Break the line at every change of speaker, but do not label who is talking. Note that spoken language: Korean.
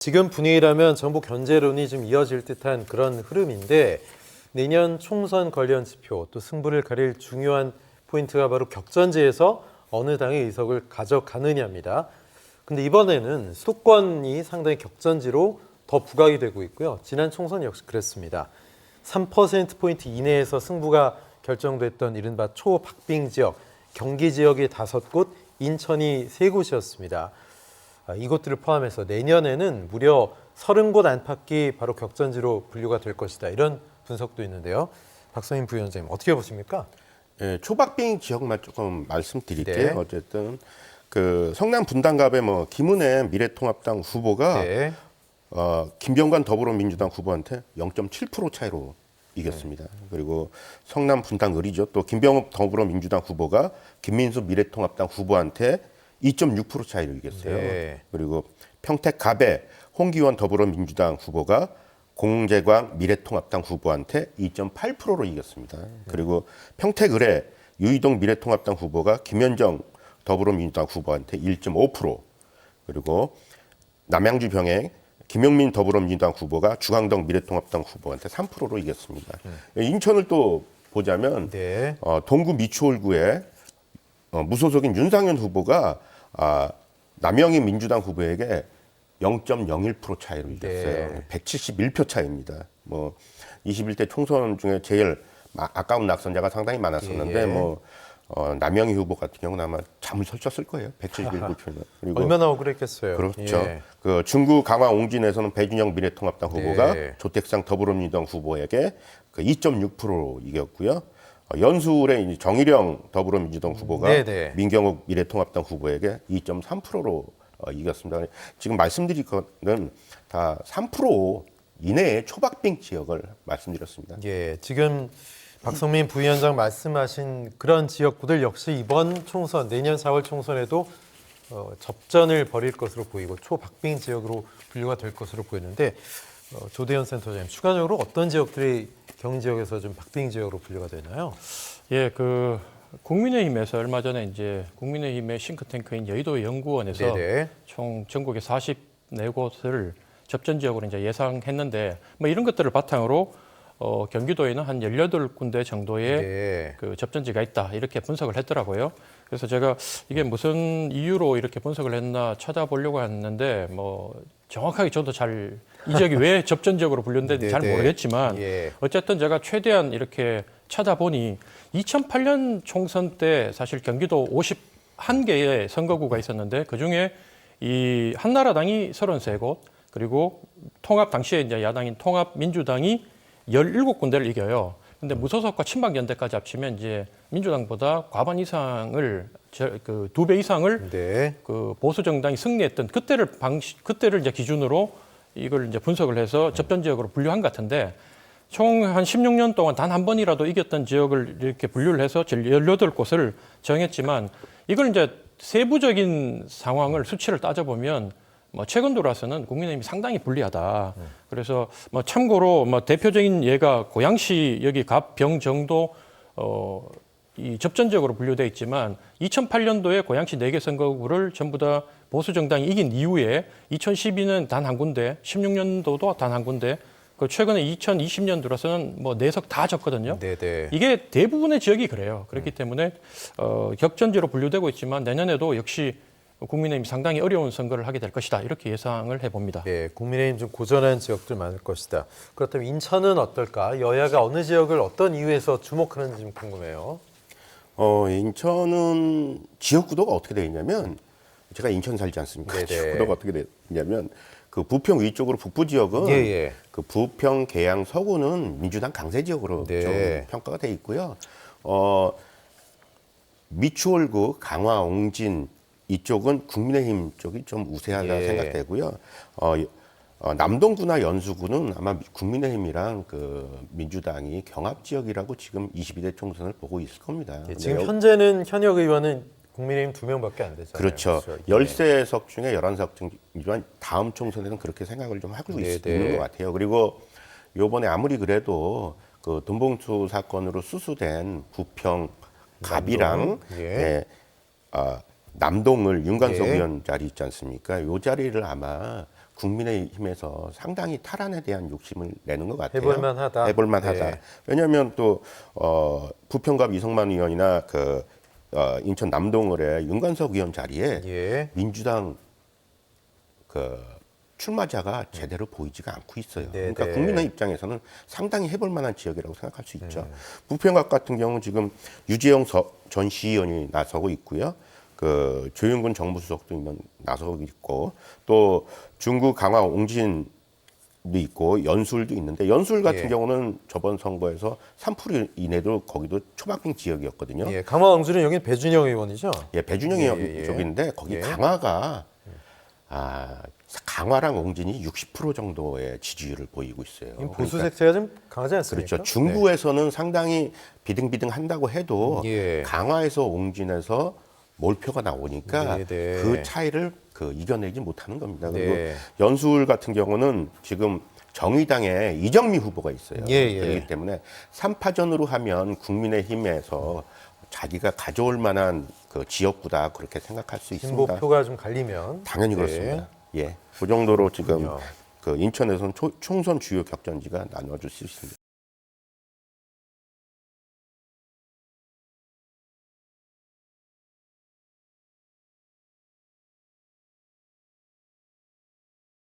지금 분위기라면 정부 견제론이 좀 이어질 듯한 그런 흐름인데 내년 총선 관련 지표 또 승부를 가릴 중요한 포인트가 바로 격전지에서 어느 당의 의석을 가져가느냐입니다. 근데 이번에는 수도권이 상당히 격전지로 더 부각이 되고 있고요. 지난 총선 역시 그랬습니다. 3%포인트 이내에서 승부가 결정됐던 이른바 초박빙 지역, 경기 지역이 5곳, 인천이 3곳이었습니다. 이곳들을 포함해서 내년에는 무려 30곳 안팎이 바로 격전지로 분류가 될 것이다. 이런 분석도 있는데요. 박성인 부위원장님 어떻게 보십니까?
예, 초박빙 지역만 조금 말씀드릴게요.
네.
어쨌든 그 성남 분당갑의 김은혜 미래통합당 후보가
네.
김병관 더불어민주당 후보한테 0.7% 차이로 이겼습니다. 그리고 성남 분당 을이죠. 또 김병업 더불어민주당 후보가 김민수 미래통합당 후보한테 2.6% 차이로 이겼어요.
네.
그리고 평택갑의 홍기원 더불어민주당 후보가 공재광 미래통합당 후보한테 2.8%로 이겼습니다. 그리고 평택을의 유이동 미래통합당 후보가 김현정 더불어민주당 후보한테 1.5%, 그리고 남양주 병행 김용민 더불어민주당 후보가 주광덕 미래통합당 후보한테 3%로 이겼습니다. 인천을 또 보자면
네.
동구 미추홀구의 무소속인 윤상현 후보가 남영희 민주당 후보에게 0.01% 차이로 이겼어요.
네.
171표 차이입니다. 21대 총선 중에 제일 아까운 낙선자가 상당히 많았었는데
예.
남영희 후보 같은 경우는 아마 잠을 설쳤을 거예요. 171표는. 그리고
얼마나 억울했겠어요.
그렇죠.
예.
그 중구 강화 옹진에서는 배준영 미래통합당 후보가
네.
조택상 더불어민주당 후보에게 그 2.6% 이겼고요. 연수울의 이제 정일영 더불어민주당 후보가
네네.
민경욱 미래통합당 후보에게 2.3%로 이겼습니다. 지금 말씀드릴 거는 다 3% 이내의 초박빙 지역을 말씀드렸습니다.
예, 지금 박성민 부위원장 말씀하신 그런 지역구들 역시 이번 총선, 내년 4월 총선에도 접전을 벌일 것으로 보이고 초박빙 지역으로 분류가 될 것으로 보이는데 조대현 센터장님, 추가적으로 어떤 지역들이 경지역에서 좀 박빙 지역으로 분류가 되나요?
예, 국민의힘에서 얼마 전에 이제 국민의힘의 싱크탱크인 여의도 연구원에서
네네.
총 전국의 44곳을 접전 지역으로 이제 예상했는데 이런 것들을 바탕으로 경기도에는 한 18군데 정도의
네.
그 접전지가 있다 이렇게 분석을 했더라고요. 그래서 제가 이게 무슨 이유로 이렇게 분석을 했나 찾아보려고 했는데 정확하게 저도 이 지역이 왜 접전 지역으로 분류된지 잘
네네.
모르겠지만
예.
어쨌든 제가 최대한 이렇게 찾아보니 2008년 총선 때 사실 경기도 51개의 선거구가 있었는데 그중에 이 한나라당이 33곳 그리고 당시에 이제 야당인 통합민주당이 17군데를 이겨요. 근데 무소속과 친박연대까지 합치면 이제 민주당보다 과반 이상을 그 2배 이상을
네.
그 보수 정당이 승리했던 그때를 이제 기준으로 이걸 이제 분석을 해서 접전 지역으로 분류한 것 같은데 총 한 16년 동안 단 한 번이라도 이겼던 지역을 이렇게 분류를 해서 18곳을 정했지만 이걸 이제 세부적인 상황을 수치를 따져보면 최근 들어와서는 국민의힘이 상당히 불리하다. 그래서 참고로 대표적인 예가 고양시 여기 갑병정도 이 접전 지역으로 분류돼 있지만 2008년도에 고양시 4개 선거구를 전부 다 보수 정당이 이긴 이후에 2012년 단 한 군데, 16년도도 단 한 군데, 최근에 2020년 들어서는 4석 다 졌거든요.
네네.
이게 대부분의 지역이 그래요. 그렇기 때문에 격전지로 분류되고 있지만 내년에도 역시 국민의힘이 상당히 어려운 선거를 하게 될 것이다. 이렇게 예상을 해봅니다.
예, 국민의힘 좀 고전한 지역들 많을 것이다. 그렇다면 인천은 어떨까? 여야가 어느 지역을 어떤 이유에서 주목하는지 좀 궁금해요.
인천은 지역구도가 어떻게 되어 있냐면 제가 인천 살지 않습니까?
네네.
지역구도가 어떻게 되어 있냐면 그 부평 위쪽으로 북부 지역은
예.
그 부평, 계양, 서구는 민주당 강세 지역으로
네.
좀 평가가 돼 있고요. 미추홀구, 강화, 옹진 이쪽은 국민의힘 쪽이 좀 우세하다
예.
생각되고요. 남동구나 연수구는 아마 국민의힘이랑 그 민주당이 경합 지역이라고 지금 22대 총선을 보고 있을 겁니다.
예, 지금
근데
현재는 현역 의원은 국민의힘 2명밖에 안 되잖아요.
그렇죠.
예.
13석 중에 11석이지만 다음 총선에는 그렇게 생각을 좀 하고 있는 것 같아요. 그리고 요번에 아무리 그래도 그 돈봉투 사건으로 수수된 부평 갑이랑
예.
남동을 윤관석
예.
의원 자리 있지 않습니까? 요 자리를 아마 국민의힘에서 상당히 탈환에 대한 욕심을 내는 것 같아요.
해볼만하다.
해볼만하다.
네.
왜냐하면 또 부평갑 이성만 의원이나 인천 남동을의 윤관석 의원 자리에
예.
민주당 출마자가 제대로 보이지가 않고 있어요.
네,
그러니까
네.
국민의 입장에서는 상당히 해볼 만한 지역이라고 생각할 수 있죠. 부평갑 같은 경우는 지금 유재영 전 시의원이 나서고 있고요. 조윤근 정무수석도 나서고 있고 또 중구 강화 옹진도 있고 연술도 있는데 연술 같은
예.
경우는 저번 선거에서 3% 이내도 거기도 초박빙 지역이었거든요.
예. 강화 왕주는 여기는 배준영 의원이죠.
예, 배준영
예,
의원
예.
쪽인데 거기
예.
강화가 강화랑 옹진이 60% 정도의 지지율을 보이고 있어요.
보수
그러니까
색채가 좀 강하지 않습니까?
그렇죠. 중구에서는 상당히 비등비등한다고 해도
예.
강화에서 옹진에서 몰표가 나오니까
네, 네.
그 차이를 이겨내지 못하는 겁니다. 그리고
네.
연수울 같은 경우는 지금 정의당에 이정미 후보가 있어요.
예, 예.
그렇기 때문에 3파전으로 하면 국민의힘에서 자기가 가져올 만한 지역구다 그렇게 생각할 수 있습니다.
진보표가 좀 갈리면
당연히
네.
그렇습니다. 예, 그 정도로 지금
그렇군요.
인천에서는 총선 주요 격전지가 나눠질 수 있습니다.